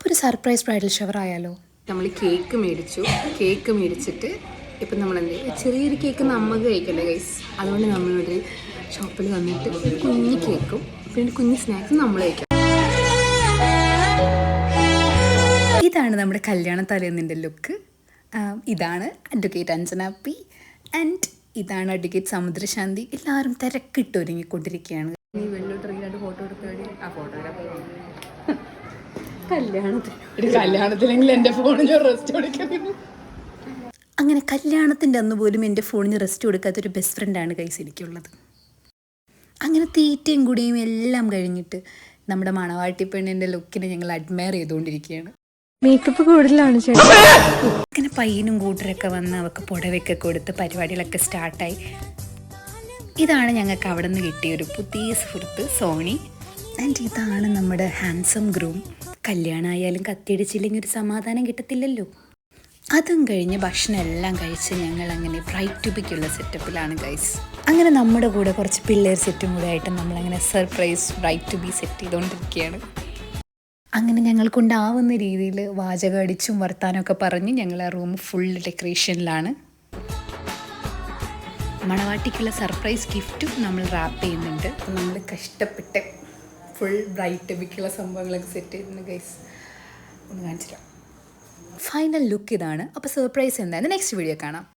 ഒരു surprise bridal shower ആയാലോ? നമ്മൾ കേക്ക് മേടിച്ചിട്ട് ഇപ്പം നമ്മൾ എന്ത് ചെറിയൊരു കേക്ക് നമുക്ക് കഴിക്കണ്ടേ ഗൈസ്. അതുകൊണ്ട് നമ്മളൊരു ഷോപ്പിൽ വന്നിട്ട് കുഞ്ഞ് കേക്കും പിന്നെ കുഞ്ഞ് സ്നാക്സും നമ്മൾ കഴിക്കാം. ഇതാണ് നമ്മുടെ കല്യാണ തലേന്നിൻ്റെ ലുക്ക്. ഇതാണ് അഡ്വക്കേറ്റ് അഞ്ജന പി ആൻഡ് ഇതാണ് അഡ്വക്കേറ്റ് സമുദ്രശാന്തി. എല്ലാവരും തിരക്കിട്ട് ഒരുങ്ങിക്കൊണ്ടിരിക്കുകയാണ്. നീ വെള്ളോട്ട് ഫോട്ടോ എടുത്താൽ ആ ഫോട്ടോഗ്രാഫർ കല്യാണത്തിനെങ്കിലും എൻ്റെ ഫോണിന് റെസ്റ്റ് കൊടുക്കണം. അങ്ങനെ കല്യാണത്തിൻ്റെ അന്ന് പോലും എൻ്റെ ഫോണിന് റെസ്റ്റ് കൊടുക്കാത്തൊരു ബെസ്റ്റ് ഫ്രണ്ടാണ് ഗൈസ് എനിക്കുള്ളത്. അങ്ങനെ തീറ്റയും കുടിയും എല്ലാം കഴിഞ്ഞിട്ട് നമ്മുടെ മണവാട്ടി പെണ്ണിൻ്റെ ലുക്കിനെ ഞങ്ങൾ അഡ്മയർ ചെയ്തുകൊണ്ടിരിക്കുകയാണ്. മേക്കപ്പ് കൂടുതലാണ് ചേട്ടാ. അങ്ങനെ പയ്യനും കൂട്ടരൊക്കെ വന്ന് അവർക്ക് പുടവയൊക്കെ കൊടുത്ത് പരിപാടികളൊക്കെ സ്റ്റാർട്ടായി. ഇതാണ് ഞങ്ങൾക്ക് അവിടെ നിന്ന് കിട്ടിയ ഒരു പുതിയ സുഹൃത്ത് സോണി. ആൻഡ് ഇതാണ് നമ്മുടെ ഹാൻസം ഗ്രൂം. കല്യാണമായാലും കത്തിയടിച്ചില്ലെങ്കിൽ ഒരു സമാധാനം കിട്ടത്തില്ലല്ലോ. അതും കഴിഞ്ഞ് ഭക്ഷണം എല്ലാം കഴിച്ച് ഞങ്ങൾ അങ്ങനെ ബ്രൈറ്റ് ടു ബിക്കുള്ള സെറ്റപ്പിലാണ് ഗൈസ്. അങ്ങനെ നമ്മുടെ കൂടെ കുറച്ച് പിള്ളേർ സെറ്റും കൂടെ ആയിട്ട് നമ്മളങ്ങനെ surprise bride to be set ചെയ്തുകൊണ്ടിരിക്കുകയാണ്. അങ്ങനെ ഞങ്ങൾക്കുണ്ടാവുന്ന രീതിയിൽ വാചകം അടിച്ചും വർത്താനമൊക്കെ പറഞ്ഞ് ഞങ്ങൾ ആ റൂം ഫുൾ ഡെക്കറേഷനിലാണ്. മണവാട്ടിക്കുള്ള സർപ്രൈസ് ഗിഫ്റ്റും നമ്മൾ റാപ്പ് ചെയ്യുന്നുണ്ട്. നമ്മൾ കഷ്ടപ്പെട്ട് ഫുൾ ബ്രൈറ്റ് ബിക്കുള്ള സംഭവങ്ങളൊക്കെ സെറ്റ് ചെയ്തിട്ടുണ്ട് ഗൈസ്. ഒന്ന് കാണിച്ചിട്ടാണ് ഫൈനൽ ലുക്ക് ഇതാണ്. അപ്പോൾ സർപ്രൈസ് എന്തായാലും നെക്സ്റ്റ് വീഡിയോ കാണാം.